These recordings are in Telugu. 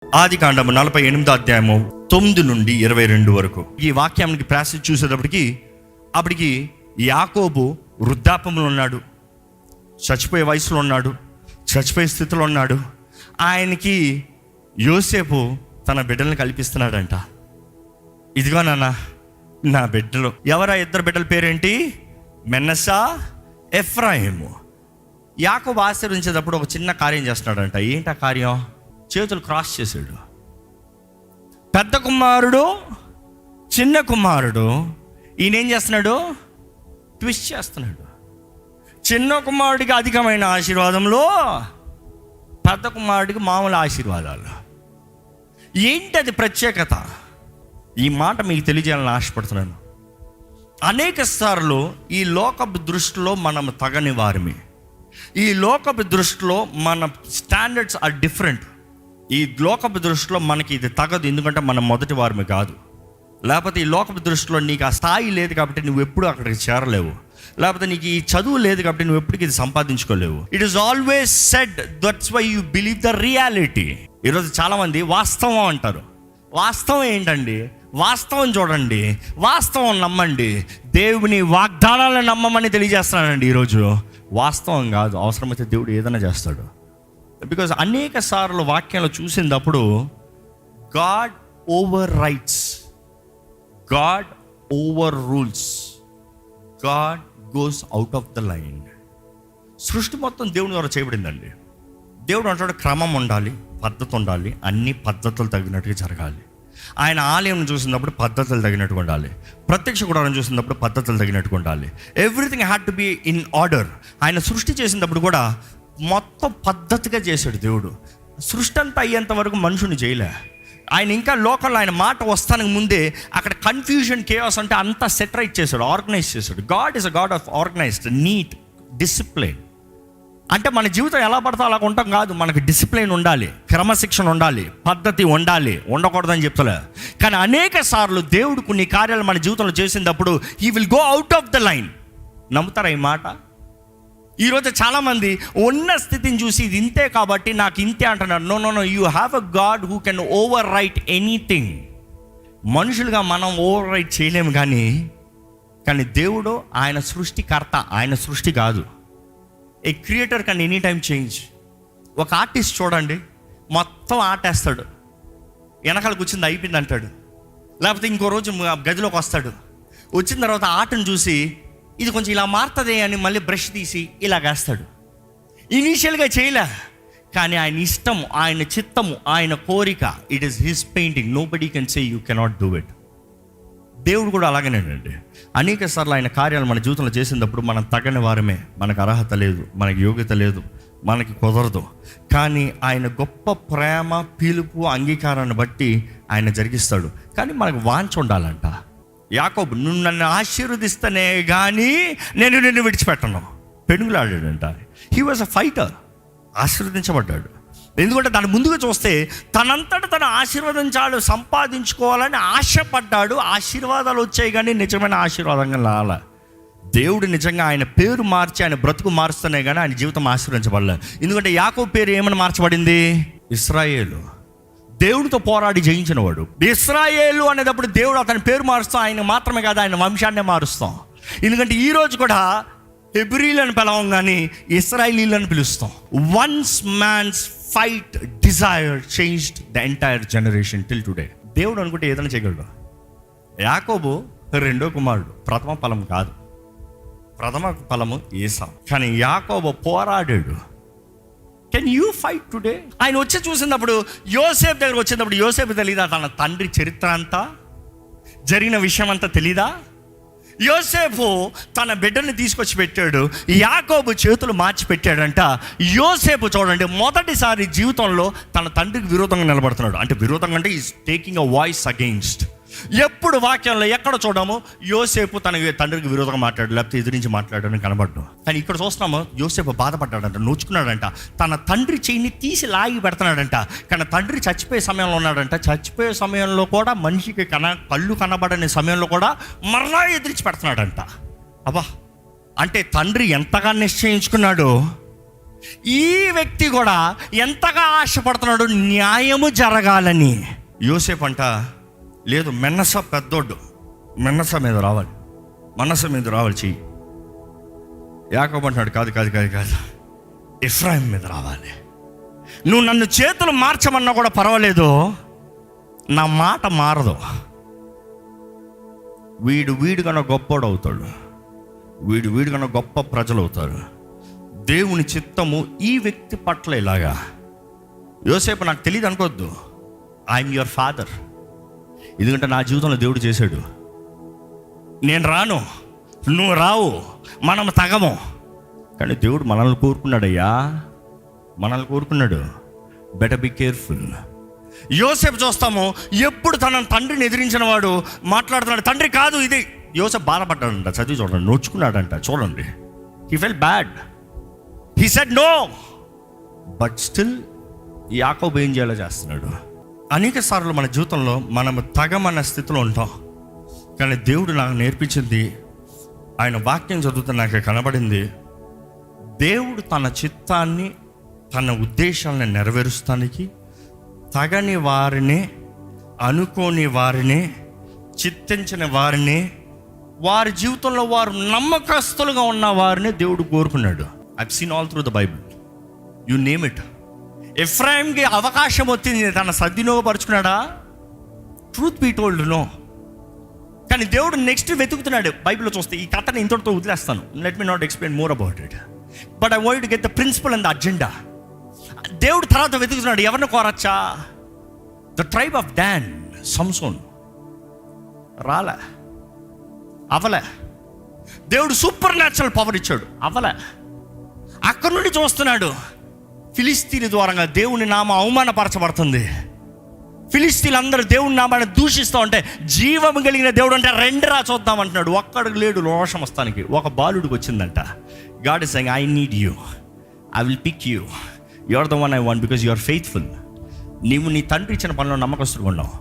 ఆదికాండము 48వ అధ్యాయము 9 నుండి 22 వరకు ఈ వాక్యానికి ప్యాసేజ్ చూసేటప్పటికి అప్పటికి యాకోబు వృద్ధాపంలో ఉన్నాడు, చచ్చిపోయే వయసులో ఉన్నాడు, చచ్చిపోయే స్థితిలో ఉన్నాడు. ఆయనకి యోసేపు తన బిడ్డలను కల్పిస్తున్నాడంట. ఇదిగో నాన్న నా బిడ్డలు. ఎవరా ఇద్దరు బిడ్డల పేరేంటి? మెనస్సా, ఎఫ్రాయిము. యాకోబు ఆశీర్వదించేటప్పుడు ఒక చిన్న కార్యం చేస్తున్నాడంట. ఏంటి ఆ కార్యం? చేతులు క్రాస్ చేశాడు. పెద్ద కుమారుడు, చిన్న కుమారుడు, ఈయన ఏం చేస్తున్నాడు? ట్విస్ట్ చేస్తున్నాడు. చిన్న కుమారుడికి అధికమైన ఆశీర్వాదంలో, పెద్ద కుమారుడికి మామూలు ఆశీర్వాదాలు. ఏంటి అది ప్రత్యేకత? ఈ మాట మీకు తెలియజేయాలని ఆశపడుతున్నాను. అనేక సార్లు ఈ లోకపు దృష్టిలో మనం తగని వారిమి. ఈ లోకపు దృష్టిలో మన స్టాండర్డ్స్ ఆర్ డిఫరెంట్. ఈ లోకపు దృష్టిలో మనకి ఇది తగదు, ఎందుకంటే మనం మొదటి వారిని కాదు. లేకపోతే ఈ లోకపు దృష్టిలో నీకు ఆ స్థాయి లేదు కాబట్టి నువ్వు ఎప్పుడు అక్కడికి చేరలేవు. లేకపోతే నీకు ఈ చదువు లేదు కాబట్టి నువ్వు ఎప్పటికీ ఇది సంపాదించుకోలేవు. It is always said, that's why you believe the reality. ఈరోజు చాలామంది వాస్తవం అంటారు. వాస్తవం ఏంటండి? వాస్తవం చూడండి, వాస్తవం నమ్మండి. దేవుని వాగ్దానాలను నమ్మమని తెలియజేస్తున్నానండి. ఈరోజు వాస్తవం కాదు, అవసరమైతే దేవుడు ఏదైనా చేస్తాడు. బికాజ్ అనేక సార్లు వాక్యాలు చూసినప్పుడు God over rights, God over rules, God goes out of the line. సృష్టి మొత్తం దేవుని ద్వారా చేయబడిందండి. దేవుడు అంటాడు క్రమం ఉండాలి, పద్ధతి ఉండాలి, అన్ని పద్ధతులు తగినట్టుగా జరగాలి. ఆయన ఆలయం చూసినప్పుడు పద్ధతులు తగినట్టుగా ఉండాలి. ప్రత్యక్ష గుడారం చూసినప్పుడు పద్ధతులు తగినట్టుగా ఉండాలి. Everything had to be in order. ఆయన సృష్టి చేసినప్పుడు కూడా మొత్తం పద్ధతిగా చేశాడు దేవుడు. సృష్టి అంతా అయ్యేంత వరకు మనుషుని చేయలే. ఆయన ఇంకా లోకంలో ఆయన మాట వస్తానికి ముందే అక్కడ కన్ఫ్యూజన్, కేయాస్ అంటే అంతా సెటరైట్ చేశాడు, ఆర్గనైజ్ చేశాడు. God is a God of organized, neat, discipline. అంటే మన జీవితం ఎలా పడతా అలా ఉంటాం కాదు, మనకు డిసిప్లిన్ ఉండాలి, క్రమశిక్షణ ఉండాలి, పద్ధతి ఉండాలి, ఉండకూడదని చెప్తలే. కానీ అనేక సార్లు దేవుడు కొన్ని కార్యాలు మన జీవితంలో చేసినప్పుడు he will go out of the line. నమ్ముతారా ఈ మాట? ఈరోజు చాలామంది ఉన్న స్థితిని చూసి ఇది ఇంతే కాబట్టి నాకు ఇంతే అంటున్నారు. No no no, you have a God who can overwrite anything. మనుషులుగా మనం ఓవర్ రైట్ చేయలేము, కానీ దేవుడు ఆయన సృష్టికర్త, ఆయన సృష్టి కాదు. A creator can any time change. ఒక ఆర్టిస్ట్ చూడండి, మొత్తం ఆటేస్తాడు, వెనకాల కూర్చుంది అయిపోయింది అంటాడు. లేకపోతే ఇంకో రోజు గదిలోకి వస్తాడు, వచ్చిన తర్వాత ఆటను చూసి ఇది కొంచెం ఇలా మారుతుంది అని మళ్ళీ బ్రష్ తీసి ఇలా వేస్తాడు. ఇనీషియల్గా చేయలే, కానీ ఆయన ఇష్టము, ఆయన చిత్తము, ఆయన కోరిక. It is his painting. Nobody can say you cannot do it. దేవుడు కూడా అలాగేనండి. అనేక సార్లు ఆయన కార్యాలు మన జీవితంలో చేసినప్పుడు మనం తగని వారమే, మనకు అర్హత లేదు, మనకి యోగ్యత లేదు, మనకి కుదరదు. కానీ ఆయన గొప్ప ప్రేమ, పిలుపు, అంగీకారాన్ని బట్టి ఆయన జరిగిస్తాడు. కానీ మనకు వాంఛ ఉండాలంట. యాకోబు, నువ్వు నన్ను ఆశీర్వదిస్తేనే కానీ నేను నిన్ను విడిచిపెట్టను, పెనుగులాడాడంట. He was a fighter. ఆశీర్వదించబడ్డాడు. ఎందుకంటే దాని ముందుగా చూస్తే తనంతట తను ఆశీర్వదించాడు, సంపాదించుకోవాలని ఆశపడ్డాడు. ఆశీర్వాదాలు వచ్చాయి, కానీ నిజమైన ఆశీర్వాదంగా రాలే. దేవుడు నిజంగా ఆయన పేరు మార్చి ఆయన బ్రతుకు మారుస్తూనే కానీ ఆయన జీవితం ఆశీర్వదించబడలేదు. ఎందుకంటే యాకోబు పేరు ఏమని మార్చబడింది? ఇశ్రాయేలు. దేవుడితో పోరాడి జయించినవాడు. ఇశ్రాయేలు అనేటప్పుడు దేవుడు అతని పేరు మారుస్తాం. ఆయన మాత్రమే కాదు, ఆయన వంశాన్నే మారుస్తాం. ఎందుకంటే ఈరోజు కూడా హెబ్రీలను పిలవం కానీ ఇశ్రాయేలీలను పిలుస్తాం. Once man's fight desire changed the entire generation till today. దేవుడు అనుకుంటే ఏదైనా చేయగలడు. యాకోబు రెండో కుమారుడు, ప్రథమ ఫలం కాదు, ప్రథమ ఫలము ఏసావు. కానీ యాకోబు పోరాడాడు. Can you fight today? ఆయన వచ్చి చూసినప్పుడు, యోసేపు దగ్గర వచ్చినప్పుడు యోసేపు తెలీదా తన తండ్రి చరిత్ర అంతా, జరిగిన విషయం అంతా తెలీదా? యోసేపు తన బిడ్డని తీసుకొచ్చి పెట్టాడు, యాకోబు చేతులు మార్చి పెట్టాడంట. యోసేపు చూడండి, మొదటిసారి జీవితంలో తన తండ్రికి విరోధంగా నిలబడుతున్నాడు. అంటే విరోధంగా అంటే is taking a voice against. ఎప్పుడు వాక్యంలో ఎక్కడ చూడము యోసేపు తన తండ్రికి విరోధంగా మాట్లాడు, లేకపోతే ఎదురించి మాట్లాడని కనబడ్డాం. కానీ ఇక్కడ చూస్తున్నాము యోసేపు బాధపడ్డాడంట, నోచుకున్నాడంట, తన తండ్రి చెయ్యిని తీసి లాగి పెడుతున్నాడంట. కానీ తండ్రి చచ్చిపోయే సమయంలో ఉన్నాడంట. చచ్చిపోయే సమయంలో కూడా మనిషికి కళ్ళు కనబడని సమయంలో కూడా మరలా ఎదిరించి పెడుతున్నాడంట. అబ్బా, అంటే తండ్రి ఎంతగా నిశ్చయించుకున్నాడో ఈ వ్యక్తి కూడా ఎంతగా ఆశపడుతున్నాడు న్యాయము జరగాలని. యోసేపు అంట లేదు, మెన్నస పెద్దోడు, మెన్నస మీద రావాలి, మనస మీద రావాలి చెయ్యి. యాకోబు అంటున్నాడు కాదు కాదు కాదు కాదు, ఎఫ్రాయిం మీద రావాలి. నువ్వు నన్ను చేతులు మార్చమన్నా కూడా పర్వాలేదు, నా మాట మారదు. వీడు కన్నా గొప్పోడు అవుతాడు, వీడు కన్నా గొప్ప ప్రజలు అవుతారు. దేవుని చిత్తము ఈ వ్యక్తి పట్ల ఇలాగా. యోసేపు నాకు తెలియదు అనుకోవద్దు, ఐఎమ్ యువర్ ఫాదర్, ఎందుకంటే నా జీవితంలో దేవుడు చేశాడు. నేను రాను, నువ్వు రావు, మనం తగము, కానీ దేవుడు మనల్ని కోరుకున్నాడయ్యా, మనల్ని కోరుకున్నాడు. Better be careful. యోసేపు చూస్తాము, ఎప్పుడు తన తండ్రిని ఎదిరించిన వాడు మాట్లాడుతున్నాడు, తండ్రి కాదు ఇది. యోసేపు బాధపడ్డాడంట, చదివి చూడండి, నొచ్చుకున్నాడంట, చూడండి. He fell bad, he said no, but still యాకోబు ఏం చేయాలో చేస్తున్నాడు. అనేక సార్లు మన జీవితంలో మనం తగమన్న స్థితిలో ఉంటాం, కానీ దేవుడు నాకు నేర్పించింది, ఆయన వాక్యం చదువుతూ నాకు కనబడింది, దేవుడు తన చిత్తాన్ని, తన ఉద్దేశాలను నెరవేరుస్తానికి తగని వారిని, అనుకోని వారిని, చిత్తించిన వారిని, వారి జీవితంలో వారు నమ్మకస్తులుగా ఉన్న వారిని దేవుడు కోరుకున్నాడు. I've seen all through the Bible, you name it. ఎఫ్రాయిమ్కి అవకాశం వచ్చింది, తన సద్వినియోగపరుచుకున్నాడా? Truth be told, no. కానీ దేవుడు నెక్స్ట్ వెతుకుతున్నాడు. బైబిల్లో చూస్తే ఈ కథని ఇంతటితో వదిలేస్తాను, let me not explain more about it, but I want to get the principle and the agenda. దేవుడు తర్వాత వెతుకుతున్నాడు, ఎవరిని కోరచ్చా? The tribe of Dan, Samson. రాలే, అవలే. దేవుడు సూపర్ న్యాచురల్ పవర్ ఇచ్చాడు, అవలే. అక్కడి నుండి చూస్తున్నాడు, ఫిలిస్తీన్ ద్వారంగా దేవుని నామ అవమానపరచబడుతుంది. ఫిలిస్తీన్లందరూ దేవుని నామాన్ని దూషిస్తూ ఉంటే, జీవం కలిగిన దేవుడు అంటే రెండురా చూద్దాం అంటున్నాడు. ఒక్కడికి లేడు రోషం వస్తానికి, ఒక బాలుడికి వచ్చిందంట. God is saying, I need you, I will pick you, you are the one I want because you are faithful. నీవు నీ తండ్రి ఇచ్చిన పనిలో నమ్మకస్తులుగా ఉన్నావు,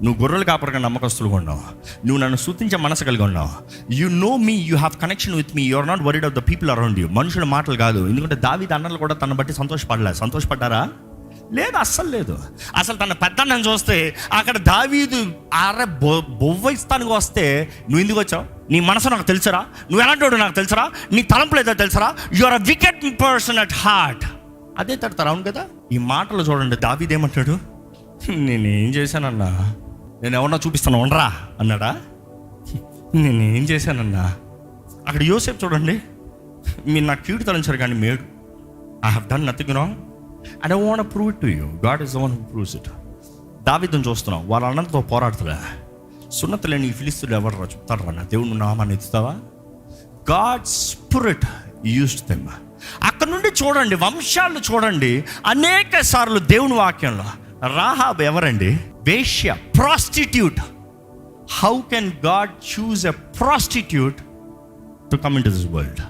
నువ్వు గొర్రెలు కాపరిగా నమ్మకస్తులుగా ఉన్నావు, నువ్వు నన్ను స్తుతించే మనసు కలిగి ఉన్నావు. You know me, you have connection with me, you are not worried of the people around you. మనుషుల మాటలు కాదు, ఎందుకంటే దావీదు అన్నలు కూడా తన బట్టి సంతోషపడ్డారా? లేదు, అస్సలు లేదు. అసలు తన పెద్దన్నను చూస్తే అక్కడ దావీదు అరే బొవ్వయిస్తానికి వస్తే, నువ్వు ఎందుకు వచ్చావు, నీ మనసు నాకు తెలుసరా, నువ్వు ఎలాంటి నాకు తెలుసరా, నీ తలంపులు ఏదో తెలుసరా, you are a wicked person at heart. అదే తడతారు, అవును కదా? ఈ మాటలు చూడండి, దావీదు ఏమంటాడు, నేనేం చేశానన్నా, నేను ఎవరన్నా చూపిస్తాను ఉండరా అన్నాడా? నేనేం చేశానన్నా. అక్కడ యోసేపు చూడండి, మీరు నాకు కీడు తలంచారు కానీ మేడు, I have done nothing wrong, I don't want to prove it to you, God is the one who proves it. దావీదుని చూస్తున్నాం, వాళ్ళ అన్నతో పోరాడుతున్నా, సున్నత లేని ఈ ఫిలిస్తీయులు ఎవరు రా చెప్తారా, నా దేవుడు నామాన్ని ఎత్తుతావా? God spirit used them. అక్కడ నుండి చూడండి, వంశాలు చూడండి, అనేక సార్లు దేవుని వాక్యంలో. రాహాబ్ ఎవరండి? వేశ్య, prostitute. How can God choose a prostitute to come into this world?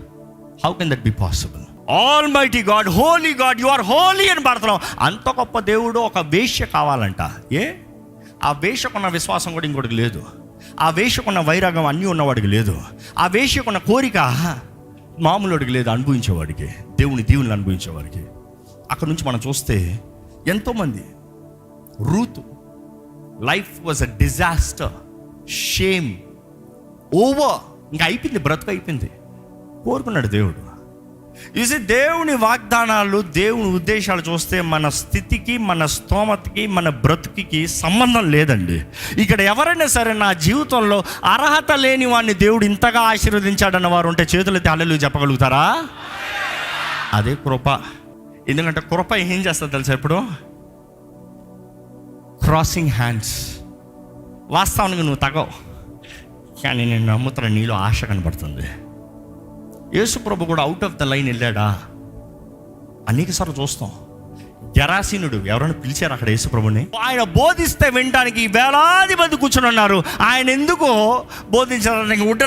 How can that be possible? Almighty God, holy God, you are holy అని పడుతున్నాం. అంత గొప్ప దేవుడు ఒక వేశ్య కావాలంట. ఆ వేశ్యకున్న విశ్వాసం కూడా ఇంకోటికి లేదు, ఆ వేశ్యకున్న వైరాగం అన్నీ ఉన్నవాడికి లేదు, ఆ వేశ్యకున్న కోరిక మామూలుడికి లేదు, అనుభవించేవాడికి, దేవుని దీవుని అనుభవించేవాడికి. అక్కడ నుంచి మనం చూస్తే ఎంతోమంది, Ruth life was a disaster, shame, over, ఇంకా అయిపోయింది, బ్రతుకు అయిపోయింది. కోరుకున్నాడు దేవుడు. ఇది దేవుని వాగ్దానాలు, దేవుని ఉద్దేశాలు చూస్తే మన స్థితికి, మన స్తోమతకి, మన బ్రతుకి సంబంధం లేదండి. ఇక్కడ ఎవరైనా సరే నా జీవితంలో అర్హత లేని వాడిని దేవుడు ఇంతగా ఆశీర్వదించాడన్న వారు ఉంటే చేతులెత్తి హల్లెలూయా చెప్పగలుగుతారా? అదే కృప. ఎందుకంటే కృప ఏం చేస్తుంది తెలుసా? ఇప్పుడు క్రాసింగ్ హ్యాండ్స్. వాస్తవానికి నువ్వు తగవు, కానీ నేను నమ్ముతున్న నీలో ఆశ కనబడుతుంది. యేసు ప్రభు కూడా అవుట్ ఆఫ్ ద లైన్ వెళ్ళాడా? అనేకసార్లు చూస్తాం. గెరాసీనుడు ఎవరైనా పిలిచారు అక్కడ యేసు ప్రభుని? ఆయన బోధిస్తే వినడానికి వేలాది మంది కూర్చొని ఉన్నారు. ఆయన ఎందుకు బోధించాలని? ఉంటే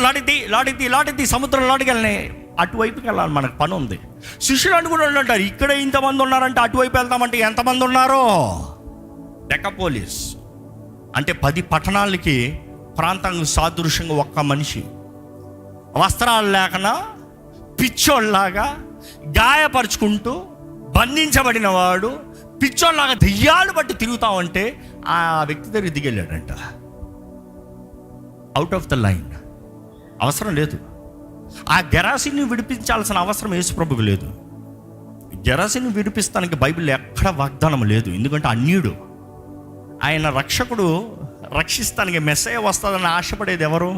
లాటితి సముద్రం లాటికెళ్ళని, అటువైపుకి వెళ్ళాలి, మనకు పని ఉంది. శిష్యులు అనుకుని అంటారు, ఇక్కడ ఇంతమంది ఉన్నారంటే అటువైపు వెళ్తామంటే ఎంతమంది ఉన్నారో? డెకాపోలిస్ అంటే 10 పట్టణాలకి ప్రాంతానికి సాదృశ్యంగా ఒక్క మనిషి, వస్త్రాలు లేకనా పిచ్చోళ్ళలాగా గాయపరుచుకుంటూ బంధించబడిన వాడు పిచ్చోళ్ళలాగా దెయ్యాలు బట్టి తిరుగుతా ఉంటే ఆ వ్యక్తి దగ్గర దిగెళ్ళాడంట. Out of the line. అవసరం లేదు. ఆ గెరాసిని విడిపించాల్సిన అవసరం యేసుప్రభువుకు లేదు. గెరాసిని విడిపిస్తానికి బైబిల్లో ఎక్కడ వాగ్దానం లేదు. ఎందుకంటే అన్యుడు. ఆయన రక్షకుడు రక్షిస్తానికి మెస్సయ్య వస్తుందని ఆశపడేది ఎవరు?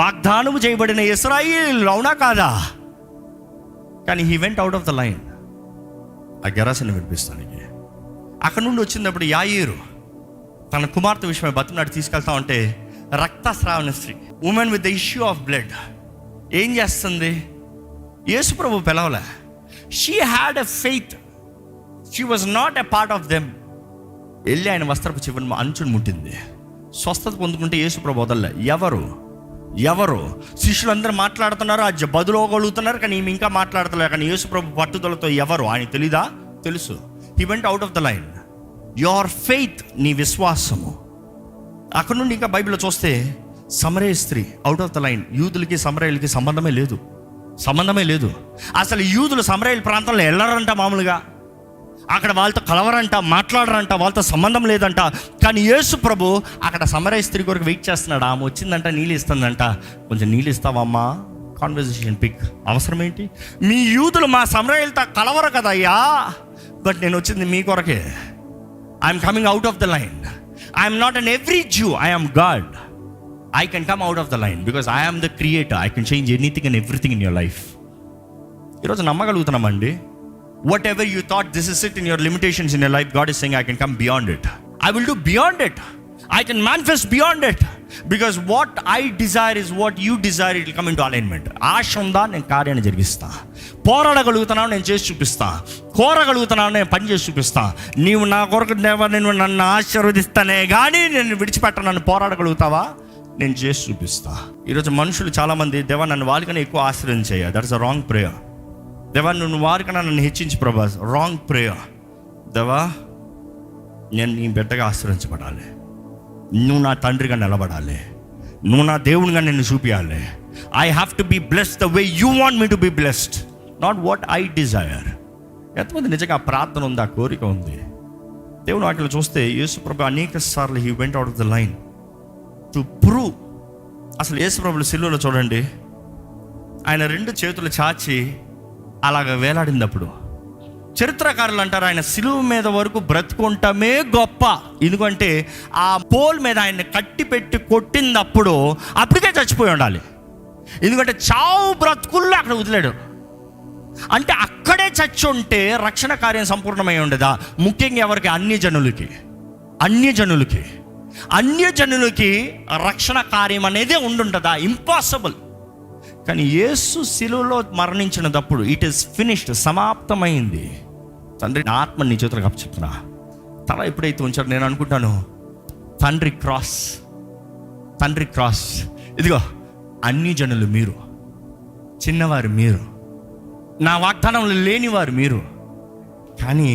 వాగ్దానము చేయబడిన ఇశ్రాయేలు, అవునా కాదా? కానీ he went out of the line ఆ గెరాసిని విడిపిస్తానికి. అక్కడ నుండి వచ్చినప్పుడు యాయీరు తన కుమార్తె విషయమై బతినాడు తీసుకెళ్తా ఉంటే రక్తస్రావణ స్త్రీ, woman with the issue of blood, ఏం చేస్తుంది? యేసుప్రభు పిలవలే. She had a faith, she was not a part of them. వెళ్ళి ఆయన వస్త్రపు చివరిని అంచుని ముట్టింది. స్వస్థత పొందుకుంటే యేసుప్రభు వదలలే. ఎవరు శిష్యులందరూ మాట్లాడుతున్నారు, ఆ బదులుగలుగుతున్నారు, కానీ ఈమె ఇంకా మాట్లాడతలేదు. కానీ యేసుప్రభు పట్టుదలతో ఎవరు ఆయన తెలీదా? తెలుసు. He went out of the line. Your faith, నీ విశ్వాసము. అక్కడ నుండి ఇంకా బైబిల్లో చూస్తే సమరయ స్త్రీ అవుట్ ఆఫ్ ద లైన్. యూదులకి సమరయులకి సంబంధమే లేదు. అసలు యూదులు సమరయుల ప్రాంతంలో వెళ్ళరంట. మామూలుగా అక్కడ వాళ్ళతో కలవరంట, మాట్లాడరంట, వాళ్ళతో సంబంధం లేదంట. కానీ యేసు ప్రభు అక్కడ సమరయ స్త్రీ కొరకు వెయిట్ చేస్తున్నాడు. ఆమె వచ్చిందంట, నీళ్ళు ఇస్తుందంట. కొంచెం నీళ్ళు ఇస్తావమ్మా? Conversation pick. అవసరం ఏంటి? మీ యూదులు మా సమరయులతో కలవరు కదయ్యా, బట్ నేను వచ్చింది మీ కొరకే. I'm coming out of the line. I'm not an every Jew, I am God. I can come out of the line because I am the creator. I can change anything and everything in your life. ఈరోజు నమ్మగలుగుతున్నామండి. Whatever you thought this is it in your limitations in your life, God is saying I can come beyond it. I will do beyond it. I can manifest beyond it. Because what I desire is what you desire. It will come into alignment. ఆశ ఉందా? నేను కార్యాన్ని జరిగిస్తా. పోరాడగలుగుతున్నావు, నేను చేసి చూపిస్తా. కోరగలుగుతున్నావు, నేను పని చేసి చూపిస్తా. నీవు నా కొరకు నేను నన్ను ఆశీర్వదిస్తానే కానీ నేను విడిచిపెట్ట. నన్ను పోరాడగలుగుతావా? నేను చేసి చూపిస్తా. ఈరోజు మనుషులు చాలామంది, దేవా నన్ను వారికన్నా ఎక్కువ ఆశీర్వదించేయ. That is a wrong prayer. దేవా నువ్వు వారికన్నా నన్ను హెచ్చించి ప్రభాస్. Wrong prayer. దేవా నేను నీ బిడ్డగా ఆశీర్వించబడాలి, నువ్వు నా తండ్రిగా నిలబడాలి, నువ్వు నా దేవునిగా నిన్ను చూపించాలి. I have to be blessed the way you want me to be blessed, not what I desire. ఎంతమంది నిజంగా ఆ ప్రార్థన ఉంది, ఆ కోరిక ఉంది? దేవుని వాటిలో చూస్తే యేసుప్రభు అనేక సార్లు he went out of the line to prove. అసలు యేసుప్రభుల సిలువలో చూడండి, ఆయన రెండు చేతులు చాచి అలాగ వేలాడినప్పుడు చరిత్రకారులు అంటారు ఆయన సిలువ మీద వరకు బ్రతుకుంటమే గొప్ప. ఎందుకంటే ఆ పోల్ మీద ఆయన కట్టి పెట్టి కొట్టినప్పుడు అప్పటికే చచ్చిపోయి ఉండాలి. ఎందుకంటే చావు బ్రతుకుల్లో అక్కడ వదిలేడు. అంటే అక్కడే చచ్చి ఉంటే రక్షణ కార్యం సంపూర్ణమై ఉండదా? ముఖ్యంగా ఎవరికి? అన్యజనులకి రక్షణ కార్యం అనేదే ఉండుంటుందా? ఇంపాసిబుల్. కానీ యేసు సిలువలో మరణించినప్పుడు ఇట్ ఈస్ ఫినిష్డ్, సమాప్తమైంది. తండ్రి నా ఆత్మ నీ చేతులకు అప్పచెప్తున్నా. తల ఎప్పుడైతే ఉంచారో నేను అనుకుంటాను, తండ్రి క్రాస్. ఇదిగో అన్యజనులు మీరు, చిన్నవారు మీరు, నా వాగ్దానంలో లేనివారు మీరు. కానీ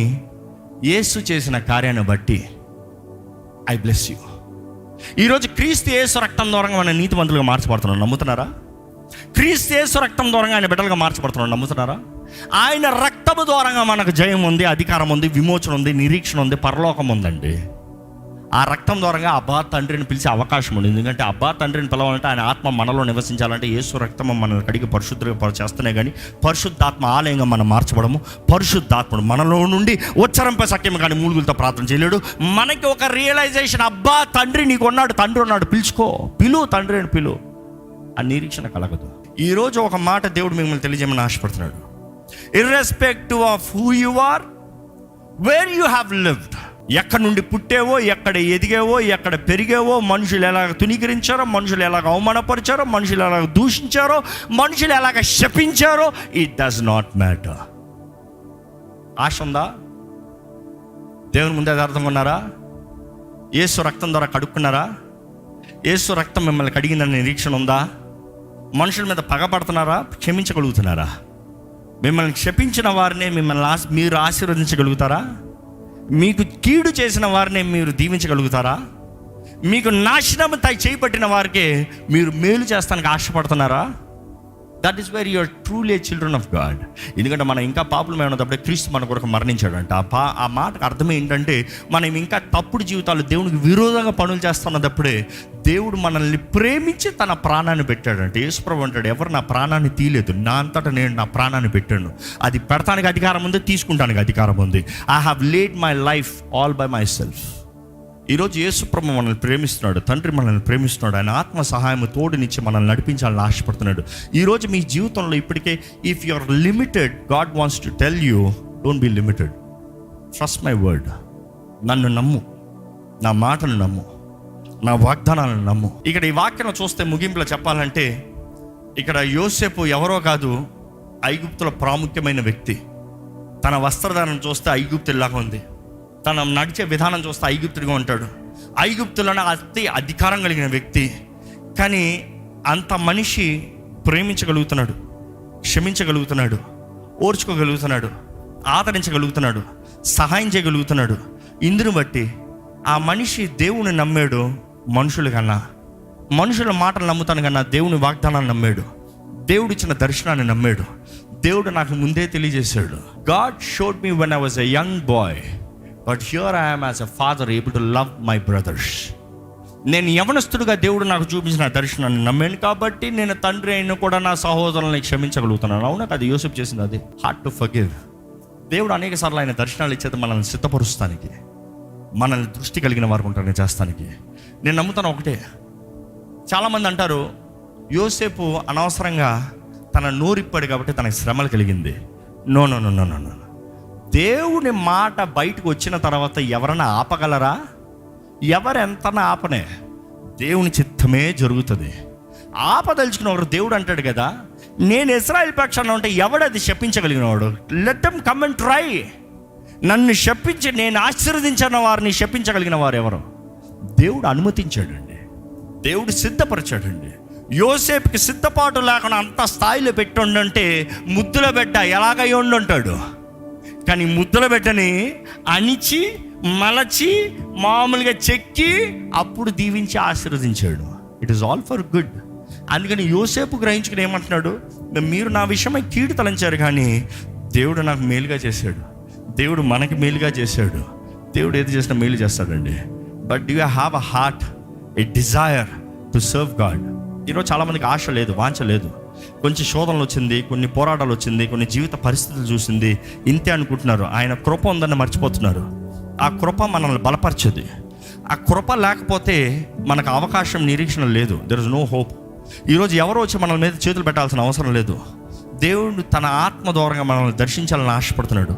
యేసు చేసిన కార్యాన్ని బట్టి ఐ బ్లెస్ యూ. ఈరోజు క్రీస్తు యేసు రక్తం ద్వారా మన నీతిమంతులుగా మార్చబడుతున్నాం. నమ్ముతున్నారా? క్రీస్తు యేసు రక్తం ద్వారా ఆయన బిడ్డలుగా మార్చబడుతున్నాం. నమ్ముతున్నారా? ఆయన రక్తము ద్వారా మనకు జయం ఉంది, అధికారం ఉంది, విమోచన ఉంది, నిరీక్షణ ఉంది, పరలోకం ఉందండి. ఆ రక్తం ద్వారా అబ్బా తండ్రిని పిలిచే అవకాశం ఉంది. ఎందుకంటే అబ్బా తండ్రిని పిలవాలంటే ఆయన ఆత్మ మనలో నివసించాలంటే యేసు రక్తం మనల్ని కడిగి పరిశుద్ధంగా చేస్తేనే కానీ పరిశుద్ధాత్మ ఆలయంగా మనం మార్చబడము. పరిశుద్ధాత్ముడు మనలో నుండి ఉచ్చరింపే సఖ్యం కానీ మూలుగులతో ప్రార్థన చేయలేడు. మనకి ఒక రియలైజేషన్, అబ్బా తండ్రి నీకు ఉన్నాడు, తండ్రి ఉన్నాడు, పిలు తండ్రి అని పిలు. ఆ నిరీక్షణ కలగదు. ఈరోజు ఒక మాట దేవుడు మిమ్మల్ని తెలియజేయమని ఆశపడుతున్నాడు. Irrespective of who you are, where you have lived, ఎక్కడ నుండి పుట్టావో, ఎక్కడ ఎదిగావో, ఎక్కడ పెరిగావో, మనుషులు ఎలాగ తునీకరించారో, మనుషులు ఎలాగ అవమానపరిచారో, మనుషులు ఎలాగ దూషించారో, మనుషులు ఎలాగ శపించారో, ఇట్ డస్ నాట్ మ్యాటర్. ఆశ ఉందా? దేవుని ముందే యథార్థంగా ఉన్నారా? యేసు రక్తం ద్వారా కడుక్కున్నారా? యేసు రక్తం మిమ్మల్ని కడిగిందని నిరీక్షణ ఉందా? మనుషుల మీద పగపడుతున్నారా? క్షమించగలుగుతున్నారా? మిమ్మల్ని క్షమించిన వారినే మీరు ఆశీర్వదించగలుగుతారా? మీకు కీడు చేసిన వారినే మీరు దీవించగలుగుతారా? మీకు నాశనం చేపట్టిన వారికే మీరు మేలు చేస్తానికి ఆశపడుతున్నారా? That is where you're truly children of God. ఎందుకంటే మనం ఇంకా పాపులమే ఉన్నప్పుడే క్రీస్తు మన కొరకు మరణించాడంట. ఆ మాటకు అర్థం ఏంటంటే, మనం ఇంకా తప్పుడు జీవితాలు దేవునికి విరోధంగా పనులు చేస్తున్నప్పుడే దేవుడు మనల్ని ప్రేమించి తన ప్రాణాన్ని పెట్టాడంటే. యేసుప్రభు అంటాడు, ఎవరు నా ప్రాణాన్ని తీయలేదు, నా అంతటా నేను నా ప్రాణాన్ని పెట్టాను. అది పెడతానికి అధికారం ఉంది, తీసుకుంటానికి అధికారం ఉంది. I have laid my life all by my self. ఈరోజు యేసుప్రభు మనల్ని ప్రేమిస్తున్నాడు, తండ్రి మనల్ని ప్రేమిస్తున్నాడు. ఆయన ఆత్మ సహాయం తోడునిచ్చి మనల్ని నడిపించాలని ఆశపడుతున్నాడు. ఈరోజు మీ జీవితంలో ఇప్పటికే if you are limited, God wants to tell you, don't be limited. Trust my word. నన్ను నమ్ము, నా మాటను నమ్ము, నా వాగ్దానాలను నమ్ము. ఇక్కడ ఈ వాక్యం చూస్తే ముగింపులో చెప్పాలంటే, ఇక్కడ యోసేపు ఎవరో కాదు, ఐగుప్తులో ప్రాముఖ్యమైన వ్యక్తి. తన వస్త్రధారణ చూస్తే ఐగుప్తులాగా ఉంది, తన నడిచే విధానం చూస్తే ఐగుప్తుడిగా ఉంటాడు. ఐగుప్తులోనే అతి అధికారం కలిగిన వ్యక్తి. కానీ అంత మనిషి ప్రేమించగలుగుతున్నాడు, క్షమించగలుగుతున్నాడు, ఓర్చుకోగలుగుతున్నాడు, ఆదరించగలుగుతున్నాడు, సహాయం చేయగలుగుతున్నాడు. ఇందును బట్టి ఆ మనిషి దేవుని నమ్మాడు మనుషుల కన్నా. మనుషుల మాటలు నమ్ముతాను కన్నా దేవుని వాగ్దానాన్ని నమ్మాడు, దేవుడు ఇచ్చిన దర్శనాన్ని నమ్మాడు. దేవుడు నాకు ముందే తెలియజేశాడు. God showed me when I was a young boy, but here I am as a father able to love my brothers. నేను యవనస్తుడుగా దేవుడు నాకు చూపించిన దర్శనాన్ని నమ్మాను కాబట్టి నేను తండ్రి అయినా కూడా నా సహోదరులను క్షమించగలుగుతున్నాను. అవునా కదా? యోసేపు చేసింది అది. Heart to forgive. దేవుడు అనేక సార్లు ఆయన దర్శనాలు ఇచ్చేది మనల్ని సిద్ధపరుస్తానికి, మనల్ని దృష్టి కలిగిన వారు ఉంటారని చేస్తానికి. నేను నమ్ముతాను ఒకటే, చాలామంది అంటారు యోసేపు అనవసరంగా తన నోరిప్పాడు కాబట్టి తనకు శ్రమలు కలిగింది. No no no no no. దేవుని మాట బయటకు వచ్చిన తర్వాత ఎవరైనా ఆపగలరా? ఎవరెంతనా ఆపనే, దేవుని చిత్తమే జరుగుతుంది. ఆపదలుచుకున్న వాడు దేవుడు అంటాడు కదా, నేను ఇశ్రాయేలు పక్షాన ఉంటే ఎవడది శపించగలిగినవాడు? Let them come and try. నన్ను శపించి నేను ఆశీర్వదించిన వారిని శపించగలిగిన వారు ఎవరు? దేవుడు అనుమతించాడండి, దేవుడు సిద్ధపరిచాడండి. యోసేపుకి సిద్ధపాటు లేకుండా అంత స్థాయిలో పెట్టి ఉండంటే ముద్దుల బిడ్డ ఎలాగై ఉండుంటాడు. కానీ ముద్దుల బిడ్డని అణిచి మలచి మామూలుగా చెక్కి అప్పుడు దీవించి ఆశీర్వదించాడు. It is all for good. అందుకని యోసేపు గ్రహించుకుని ఏమంటున్నాడు, మీరు నా విషయమై కీడు తలంచారు కానీ దేవుడు నాకు మేలుగా చేశాడు, దేవుడు మనకి మేలుగా చేశాడు. దేవుడు ఏది చేసినా మేలు చేస్తాడండి. But do you have a heart, a desire to serve God? ఈరోజు చాలామందికి ఆశ లేదు, వాంఛ లేదు. కొంచెం శోధనలు వచ్చింది, కొన్ని పోరాటాలు వచ్చింది, కొన్ని జీవిత పరిస్థితులు చూసింది, ఇంతే అనుకుంటున్నారు. ఆయన కృప ఉందని మర్చిపోతున్నారు. ఆ కృప మనల్ని బలపరిచేది. ఆ కృప లేకపోతే మనకు అవకాశం, నిరీక్షణ లేదు. There is no hope. ఈరోజు ఎవరో వచ్చి మన మీద చేతులు పెట్టాల్సిన అవసరం లేదు. దేవుడు తన ఆత్మ ద్వారంగా మనల్ని దర్శించాలని ఆశపడుతున్నాడు.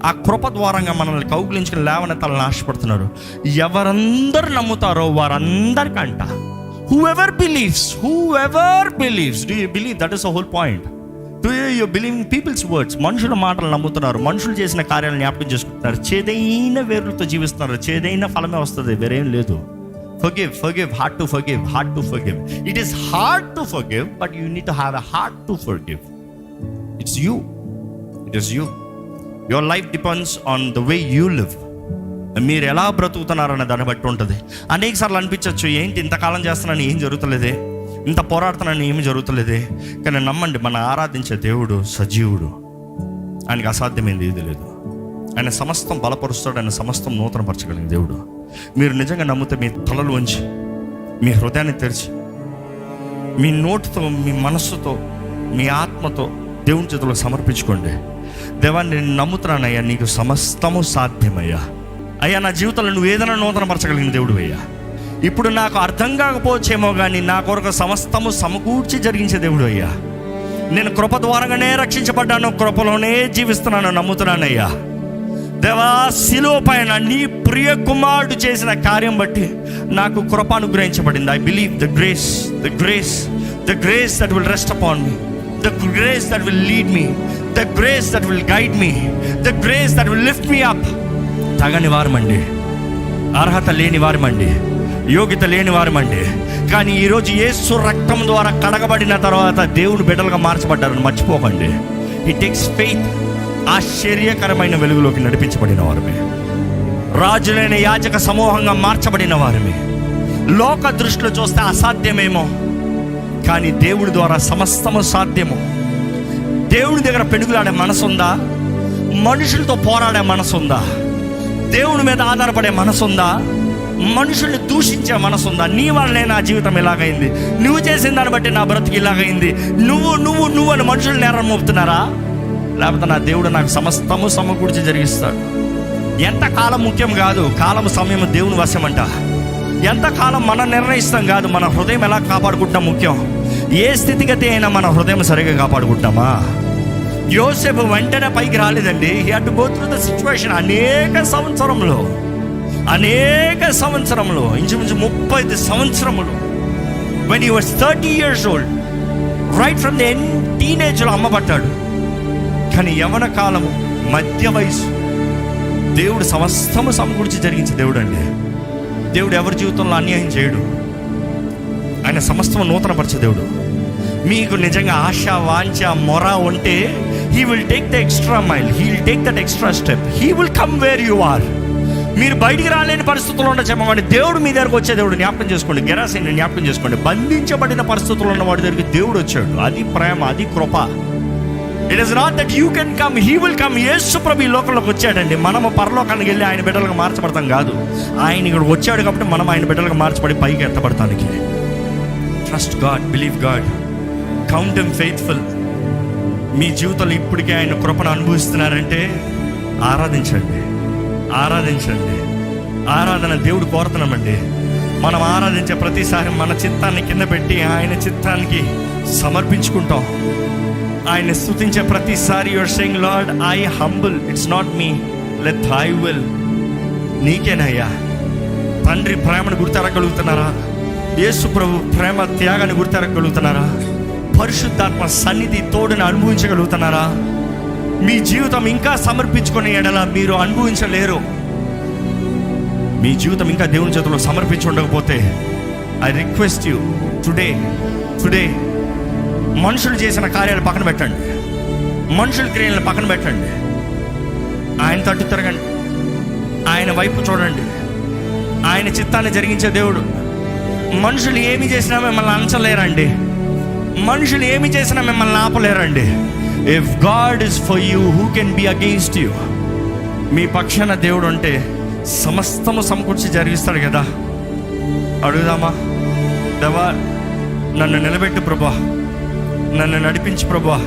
ఆ కృప ద్వారంగా మనల్ని కౌగిలించుకుని లేవనెత్తాలని ఆశపడుతున్నాడు. ఎవరందరూ నమ్ముతారో వారందరికంట, whoever believes, do you believe? That is the whole point. Do you believe in people's words? మనుషుల మాటలు నమ్ముతున్నారు, మనుషులు చేసిన కార్యాలను జ్ఞాపకం చేసుకుంటున్నారు, చేదైన వేరులతో జీవిస్తున్నారు. చేదైన ఫలమే వస్తుంది, వేరేం లేదు. Forgive, hard to forgive. It is hard to forgive, but you need to have a heart to forgive. It is you. Your life depends on the way you live. మీరు ఎలా బ్రతుకుతున్నారనే దాన్ని బట్టి ఉంటుంది. అనేక సార్లు అనిపించవచ్చు, ఏంటి ఇంతకాలం చేస్తున్నాను ఏం జరుగుతలేదే, ఇంత పోరాడుతున్నాను ఏమి జరుగుతలేదే. కానీ నమ్మండి, మన ఆరాధించే దేవుడు సజీవుడు, ఆయనకి అసాధ్యమైంది ఏది లేదు. ఆయన సమస్తం బలపరుస్తాడు, ఆయన సమస్తం నూతనపరచగలిగిన దేవుడు. మీరు నిజంగా నమ్మితే మీ తలలు వంచి, మీ హృదయాన్ని తెరిచి, మీ నోటితో, మీ మనస్సుతో, మీ ఆత్మతో దేవుని చేతులకు సమర్పించుకోండి. దేవా, నేను నమ్ముతున్నానయ్యా, నీకు సమస్తము సాధ్యమయ్యా. అయ్యా, నా జీవితంలో నువ్వు ఏదైనా నూతనపరచగలిగిన దేవుడు అయ్యా. ఇప్పుడు నాకు అర్థం కాకపోవచ్చేమో కానీ నా కొరకు సమస్తము సమకూర్చి జరిగించే దేవుడు అయ్యా. నేను కృప ద్వారానే రక్షించబడ్డాను, కృపలోనే జీవిస్తున్నాను, నమ్ముతున్నానయ్యా. దేవా, శిలువ పైన నీ ప్రియ కుమారుడు చేసిన కార్యం బట్టి నాకు కృప అనుగ్రహించబడింది. I believe the grace that will rest upon me, the grace that will lead me, the grace that will guide me, the grace that will lift me up. తగని వారమండి, అర్హత లేని వారమండి, యోగ్యత లేని వారమండి. కానీ ఈరోజు యేసు రక్తం ద్వారా కడగబడిన తర్వాత దేవుని బిడ్డలుగా మార్చబడ్డారని మర్చిపోకండి. It takes faith. ఆశ్చర్యకరమైన వెలుగులోకి నడిపించబడిన వారమే, రాజులైన యాజక సమూహంగా మార్చబడిన వారమే. లోక దృష్టిలో చూస్తే అసాధ్యమేమో, కానీ దేవుడి ద్వారా సమస్తము సాధ్యము. దేవుడి దగ్గర పెనుగులాడే మనసు ఉందా? మనుషులతో పోరాడే మనసు ఉందా? దేవుడి మీద ఆధారపడే మనసు ఉందా? మనుషుల్ని దూషించే మనసు ఉందా? నీ వల్లనే నా జీవితం ఇలాగైంది, నువ్వు చేసిన దాన్ని బట్టి నా బ్రతికి ఇలాగైంది, నువ్వు అని మనుషులు నేరం మోపుతున్నారా? లేకపోతే నా దేవుడు నాకు సమస్తము సమకూర్చి జరిగిస్తాడు. ఎంత కాలం ముఖ్యం కాదు, కాలం సమయం దేవుని వశమంట. ఎంత కాలం మనం నిర్ణయిస్తాం కాదు, మన హృదయం ఎలా కాపాడుకుంటాం ముఖ్యం. ఏ స్థితిగతి అయినా మన హృదయం సరిగా కాపాడుకుంటామా? యోసేపు వెంటనే పైకి రాలేదండి. He had to go through the situation. అనేక సంవత్సరంలో ఇంచుమించు 35 సంవత్సరములు. When he was 30 years old, right from the టీనేజ్లో అమ్మబడ్డాడు. కానీ యవన కాలము, మధ్య వయసు, దేవుడు సమస్తము సమకూర్చి జరిగించే దేవుడు అండి. దేవుడు ఎవరి జీవితంలో అన్యాయం చేయడు. ఆయన సమస్తము నూతనపరిచే దేవుడు. మీకు నిజంగా ఆశ, వాంఛ, మొర ఉంటే he will take the extra mile, he will take that extra step, he will come where you are. మీరు బయటికి రాలేని పరిస్థితుల్లో ఉన్న చెప్పండి, దేవుడు మీ దగ్గరకు వచ్చే దేవుడు. జ్ఞాపకం చేసుకోండి, గెరాసేని జ్ఞాపకం చేసుకోండి. బంధించబడిన పరిస్థితుల్లో ఉన్న వాడి దగ్గరికి దేవుడు వచ్చాడు. అది ప్రేమ, అది కృప. It is not that you can come, he will come. యేసు ప్రభు ఈ లోకంలోకి వచ్చాడండి. మనము పరలోకానికి వెళ్ళి ఆయన బిడ్డలకు మార్చబడతాం కాదు. ఆయన ఇక్కడ వచ్చాడు కాబట్టి మనం ఆయన బిడ్డలకు మార్చబడి పైకి ఎత్తబడతానికి. Trust God, believe God, count him faithful. మీ జీవితంలో ఇప్పటికే ఆయన కృపను అనుభవిస్తున్నారంటే ఆరాధించండి. ఆరాధన దేవుడు కోరుతున్నామండి. మనం ఆరాధించే ప్రతిసారి మన చిత్తాన్ని కింద పెట్టి ఆయన చిత్తానికి సమర్పించుకుంటాం. ఆయన స్తుతించే ప్రతిసారి you're saying, Lord I humble, it's not me, let thy will. నీకేనయ్యా. తండ్రి ప్రేమను గుర్తెరగలుగుతున్నారా? యేసు ప్రభు ప్రేమ త్యాగాన్ని గుర్తెరగలుగుతున్నారా? పరిశుద్ధాత్మ సన్నిధి తోడుని అనుభవించగలుగుతున్నారా? మీ జీవితం ఇంకా సమర్పించుకునే ఎడల మీరు అనుభవించలేరు. మీ జీవితం ఇంకా దేవుని చేతుల్లో సమర్పించి ఉండకపోతే ఐ రిక్వెస్ట్ యూ టుడే మనుషులు చేసిన కార్యాలు పక్కన పెట్టండి, మనుషుల క్రియలను పక్కన పెట్టండి. ఆయన తట్టు తిరగండి, ఆయన వైపు చూడండి. ఆయన చిత్తాన్ని జరిగించే దేవుడు. మనుషులు ఏమి చేసినా మిమ్మల్ని అంచలేరండి, మనుషులు ఏమి చేసినా మిమ్మల్ని ఆపలేరండి. If God is for you, who can be against you? మీ పక్షాన దేవుడు అంటే సమస్తము సమకూర్చి జరిగిస్తాడు కదా. అడుగుదామా? దేవా నన్ను నిలబెట్టు ప్రభా, నన్ను నడిపించు ప్రభా,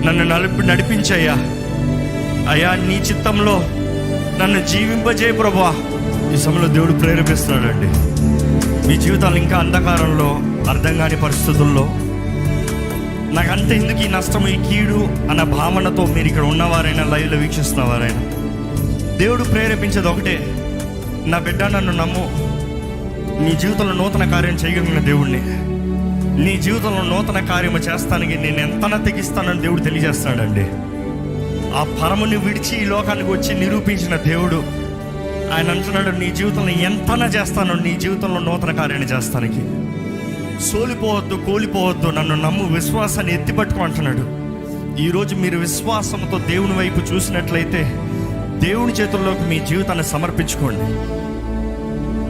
నన్ను నడిపించయ్యా. అయ్యా నీ చిత్తంలో నన్ను జీవింపజేయ ప్రభా. ఈ సమయంలో దేవుడు ప్రేరేపిస్తున్నాడండి. మీ జీవితాలు ఇంకా అంధకారంలో, అర్థం కాని పరిస్థితుల్లో, నాకంత ఎందుకు ఈ నష్టం, ఈ కీడు అన్న భావనతో మీరు ఇక్కడ ఉన్నవారైనా, లైవ్లో వీక్షిస్తున్నవారైనా, దేవుడు ప్రేరేపించేది ఒకటే, నా బిడ్డ నన్ను నమ్ము. నీ జీవితంలో నూతన కార్యం చేయగలిగిన దేవుడిని, నీ జీవితంలో నూతన కార్యము చేస్తానికి నేను ఎంతనా తెగిస్తానని దేవుడు తెలియజేస్తాడండి. ఆ పరముని విడిచి ఈ లోకానికి వచ్చి నిరూపించిన దేవుడు ఆయన అంటున్నాడు, నీ జీవితంలో ఎంతనా చేస్తాను, నీ జీవితంలో నూతన కార్యాన్ని చేస్తానికి. సోలిపోవద్దు, కోలిపోవద్దు, నన్ను నమ్ము, విశ్వాసాన్ని ఎత్తిపట్టుకో అంటున్నాడు. ఈరోజు మీరు విశ్వాసంతో దేవుని వైపు చూసినట్లయితే దేవుని చేతుల్లోకి మీ జీవితాన్ని సమర్పించుకోండి.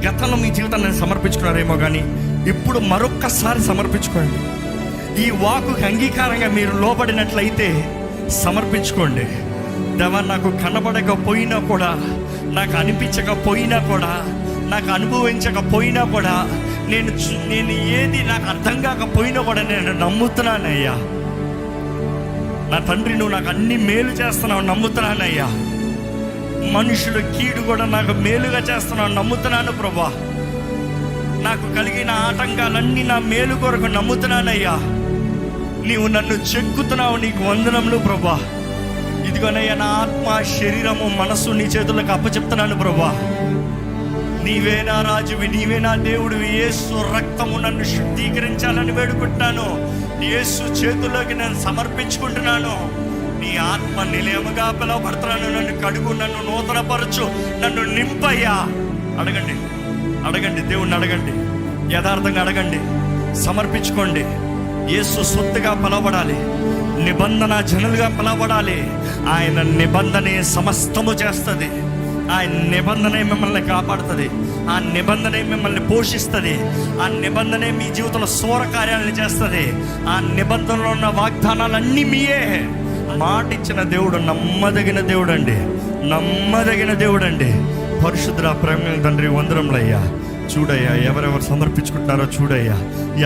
గతంలో మీ జీవితాన్ని సమర్పించుకున్నారేమో కానీ ఇప్పుడు మరొక్కసారి సమర్పించుకోండి. ఈ వాకుకి అంగీకారంగా మీరు లోబడినట్లయితే సమర్పించుకోండి. దేవా నాకు కనబడకపోయినా కూడా, నాకు అనిపించకపోయినా కూడా, నాకు అనుభవించకపోయినా కూడా, నేను ఏది నాకు అర్థం కాకపోయినా కూడా నేను నమ్ముతున్నానయ్యా. నా తండ్రి నువ్వు నాకు అన్ని మేలు చేస్తున్నావు, నమ్ముతున్నానయ్యా. మనుషుల కీడు కూడా నాకు మేలుగా చేస్తున్నావు, నమ్ముతున్నాను ప్రభా. నాకు కలిగిన ఆటంకాలన్నీ నా మేలు కొరకు నమ్ముతున్నానయ్యా. నీవు నన్ను చెక్కుతున్నావు, నీకు వందనములు ప్రభా. ఇదిగోనయ్యా నా ఆత్మ, శరీరము, మనస్సు నీ చేతులకు అప్పచెప్తున్నాను ప్రభా. నీవే నా రాజువి, నీవే నా దేవుడివి. యేసు రక్తము నన్ను శుద్ధీకరించాలని వేడుకుంటున్నాను. యేసు చేతుల్లోకి నేను సమర్పించుకుంటున్నాను. నీ ఆత్మ నిలయముగా పిలవబడుతున్నాను. నన్ను కడుగు, నన్ను నూతనపరచు, నన్ను నింపయ్యా. అడగండి, దేవుణ్ణి అడగండి, యథార్థంగా అడగండి, సమర్పించుకోండి. యేసు సొత్తుగా పిలవబడాలి, నిబంధన జనులుగా పిలవబడాలి. ఆయన నిబంధనే సమస్తము చేస్తుంది. ఆ నిబంధనే మిమ్మల్ని కాపాడుతుంది, ఆ నిబంధనే మిమ్మల్ని పోషిస్తుంది, ఆ నిబంధనే మీ జీవితంలో సూర కార్యాలను చేస్తుంది. ఆ నిబంధనలో ఉన్న వాగ్దానాలన్నీ మీయే. మాట ఇచ్చిన దేవుడు నమ్మదగిన దేవుడు అండి, నమ్మదగిన దేవుడు అండి. పరిశుద్ధ ప్రేమ తండ్రి వందరములయ్యా. చూడయ్యా, ఎవరెవరు సమర్పించుకుంటున్నారో చూడయ్యా,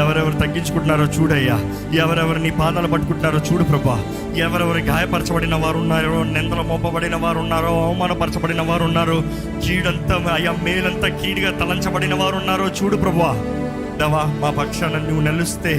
ఎవరెవరు తగ్గించుకుంటున్నారో చూడయ్యా, ఎవరెవరు నీ పాదాలు పట్టుకుంటున్నారో చూడు ప్రభా. ఎవరెవరు గాయపరచబడిన వారు ఉన్నారో, నిందలు మోపబడిన వారు ఉన్నారో, అవమానపరచబడిన వారు ఉన్నారో, కీడంతా అయ్యా మేలంతా కీడుగా తలంచబడిన వారు ఉన్నారో చూడు ప్రభా. దేవా, మా పక్షాన నువ్వు నిలుస్తే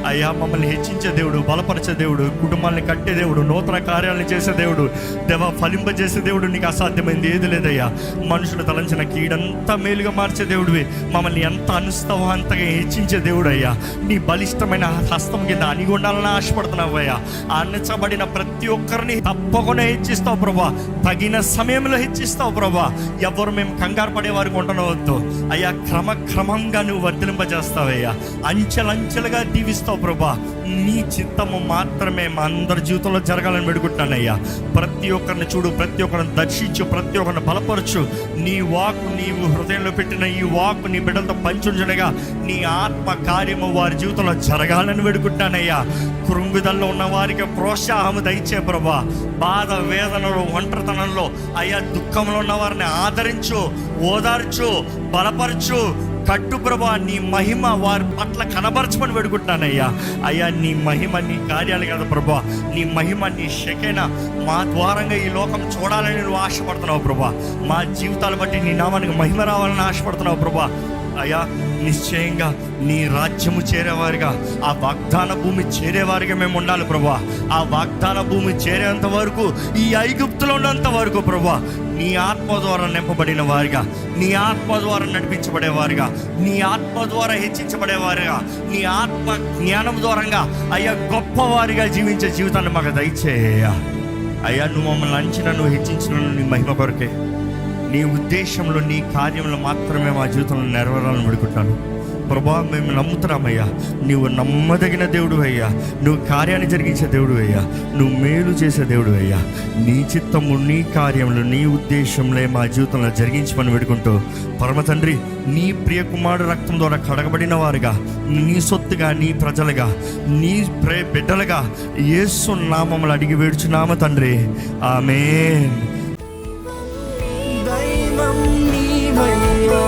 అయ్యా మమ్మల్ని హెచ్చించే దేవుడు, బలపరిచే దేవుడు, కుటుంబాన్ని కట్టే దేవుడు, నూతన కార్యాలను చేసే దేవుడు, దేవా ఫలింపజేసే దేవుడు. నీకు అసాధ్యమైంది ఏది లేదయ్యా. మనుషులు తలంచిన కీడంతా మేలుగా మార్చే దేవుడివి. మమ్మల్ని ఎంత అనుస్తావో అంతగా హెచ్చించే దేవుడు అయ్యా. నీ బలిష్టమైన హస్తం కింద అణిగి ఉండాలని ఆశపడుతున్నావు అయ్యా. అణచబడిన ప్రతి ఒక్కరిని తప్పకుండా హెచ్చిస్తావు ప్రభా, తగిన సమయంలో హెచ్చిస్తావు ప్రభా. ఎవరు మేము కంగారు పడేవారికి ఉండనవద్దు అయ్యా. క్రమంగా నువ్వు వర్ధలింపజేస్తావయ్యా, అంచెలంచెలుగా దీవిస్తావు ప్రభా. నీ చిత్తము మాత్రమే మా అందరి జీవితంలో జరగాలని పెడుకుంటున్నానయ్యా. ప్రతి ఒక్కరిని చూడు, ప్రతి ఒక్కరిని దర్శించు, ప్రతి ఒక్కరిని బలపరచు. నీ వాక్కు నీవు హృదయంలో పెట్టిన ఈ వాక్కు నీ బిడ్డలతో పంచుండగా నీ ఆత్మ కార్యము వారి జీవితంలో జరగాలని పెడుకుంటున్నానయ్యా. కృంగుదల్లో ఉన్న వారికి ప్రోత్సాహము దయచే ప్రభా. బాధ వేదనలో, ఒంటరితనంలో అయ్యా దుఃఖంలో ఉన్న వారిని ఆదరించు, ఓదార్చు, బలపరచు, కట్టు ప్రభా. నీ మహిమ వారి పట్ల కనబరచమని పెడుకుంటున్నానయ్యా. అయ్యా నీ మహిమ, నీ కార్యాలు కదా ప్రభా, నీ మహిమ, నీ శకేన మా ద్వారంగా ఈ లోకం చూడాలని నువ్వు ఆశపడుతున్నావు ప్రభా. మా జీవితాలు బట్టి నీ నామానికి మహిమ రావాలని ఆశపడుతున్నావు ప్రభా. అయ్యా నిశ్చయంగా నీ రాజ్యము చేరేవారిగా, ఆ వాగ్దాన భూమి చేరేవారిగా మేము ఉండాలి ప్రభా. ఆ వాగ్దాన భూమి చేరేంత వరకు, ఈ ఐగుప్తులో ఉన్నంత వరకు ప్రభా, నీ ఆత్మ ద్వారా నింపబడిన వారిగా, నీ ఆత్మ ద్వారా నడిపించబడేవారిగా, నీ ఆత్మ ద్వారా హెచ్చించబడేవారిగా, నీ ఆత్మ జ్ఞానం ద్వారంగా అయ్యా గొప్పవారిగా జీవించే జీవితాన్ని మాకు దయచేయ అయ్యా. నువ్వు మమ్మల్ని అంచిన, నువ్వు హెచ్చించిన నీ మహిమ కొరకే, నీ ఉద్దేశంలో, నీ కార్యంలో మాత్రమే మా జీవితంలో నెరవేరాలని పెడుకుంటాను ప్రభా. మేము నమ్ముతున్నామయ్యా, నువ్వు నమ్మదగిన దేవుడు అయ్యా, నువ్వు కార్యాన్ని జరిగించే దేవుడు అయ్యా, నువ్వు మేలు చేసే దేవుడు అయ్యా. నీ చిత్తము, నీ కార్యంలో, నీ ఉద్దేశంలో మా జీవితంలో జరిగించమని పెడుకుంటూ పరమ తండ్రి, నీ ప్రియ కుమారుడు రక్తం ద్వారా కడగబడిన వారుగా, నీ సొత్తుగా, నీ ప్రజలుగా, నీ బిడ్డలుగా యేసు నామములు అడిగి వేడుచున్నాము తండ్రి, ఆమేన్. దైవం నీవయ్యా.